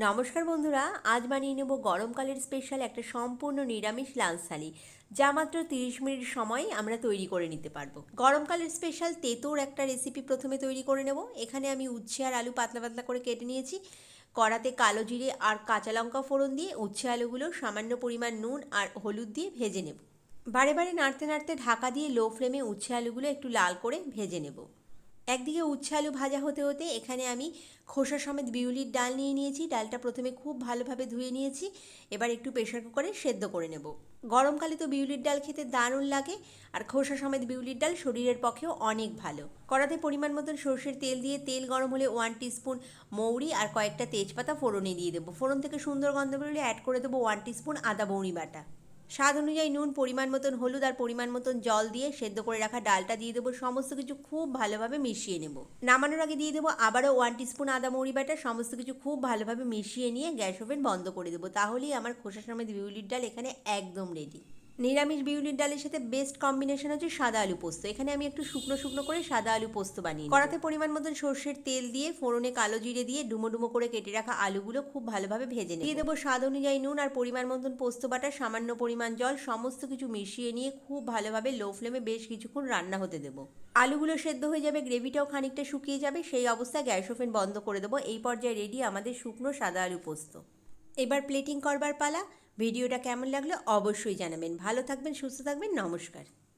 নমস্কার বন্ধুরা, আজ বানিয়ে নেব গরমকালের স্পেশাল একটা সম্পূর্ণ নিরামিষ লাঞ্চ থালি, যা মাত্র 30 মিনিট সময় আমরা তৈরি করে নিতে পারবো। গরমকালের স্পেশাল তেঁতুর একটা রেসিপি প্রথমে তৈরি করে নেব। এখানে আমি উচ্ছে আর আলু পাতলা পাতলা করে কেটে নিয়েছি। কড়াতে কালো জিরে আর কাঁচা লঙ্কা ফোড়ন দিয়ে উচ্ছে আলুগুলো সামান্য পরিমাণ নুন আর হলুদ দিয়ে ভেজে নেব। বারে বারে নাড়তে নাড়তে ঢাকা দিয়ে লো ফ্লেমে উচ্ছে আলুগুলো একটু লাল করে ভেজে নেব। একদিকে উচ্ছে আলু ভাজা হতে হতে এখানে আমি খোসা সমেত বিউলির ডাল নিয়ে নিয়েছি। ডালটা প্রথমে খুব ভালোভাবে ধুয়ে নিয়েছি। এবার একটু প্রেশার কুকারে সেদ্ধ করে নেব। গরমকালে তো বিউলির ডাল খেতে দারুণ লাগে, আর খোসা সমেত বিউলির ডাল শরীরের পক্ষেও অনেক ভালো। কড়াতে পরিমাণ মতন সর্ষের তেল দিয়ে তেল গরম হলে 1 টিস্পুন মৌরি আর কয়েকটা তেজপাতা ফোড়নে দিয়ে দেবো। ফোড়ন থেকে সুন্দর গন্ধ বেরোলে অ্যাড করে দেবো 1 টিস্পুন আদা বৌরি বাটা। স্বাদ অনুযায়ী নুন, পরিমাণ মতন হলুদ আর পরিমাণ মতন জল দিয়ে সেদ্ধ করে রাখা ডালটা দিয়ে দেবো। সমস্ত কিছু খুব ভালোভাবে মিশিয়ে নেব। নামানোর আগে দিয়ে দেবো আবারও 1 টিস্পুন আদা মৌরি বাটা। সমস্ত কিছু খুব ভালোভাবে মিশিয়ে নিয়ে গ্যাস ওভেন বন্ধ করে দেবো। তাহলেই আমার খোসা সমেত বিউলির ডাল এখানে একদম রেডি। নিরামিষ বিউলির ডালের সাথে বেস্ট কম্বিনেশন হচ্ছে সাদা আলু পোস্ত। এখানে আমি একটু শুকনো শুকনো করে সাদা আলু পোস্ত বানিয়ে কড়াতে পরিমাণ মতন সর্ষের তেল দিয়ে ফোড়নে কালো জিরে দিয়ে ডুমো ডুমো করে কেটে রাখা আলুগুলো খুব ভালোভাবে ভেজে নিয়ে দিয়ে দেবো স্বাদ অনুযায়ী নুন আর পরিমাণ মতন পোস্ত বাটা, সামান্য পরিমাণ জল। সমস্ত কিছু মিশিয়ে নিয়ে খুব ভালোভাবে লো ফ্লেমে বেশ কিছুক্ষণ রান্না হতে দেবো। আলুগুলো সেদ্ধ হয়ে যাবে, গ্রেভিটাও খানিকটা শুকিয়ে যাবে। সেই অবস্থায় গ্যাস ওভেন বন্ধ করে দেবো। এই পর্যায়ে রেডি আমাদের শুকনো সাদা আলু পোস্ত। এবার প্লেটিং করবার পালা। ভিডিওটা কেমন লাগলো অবশ্যই জানাবেন। ভালো থাকবেন, সুস্থ থাকবেন। নমস্কার।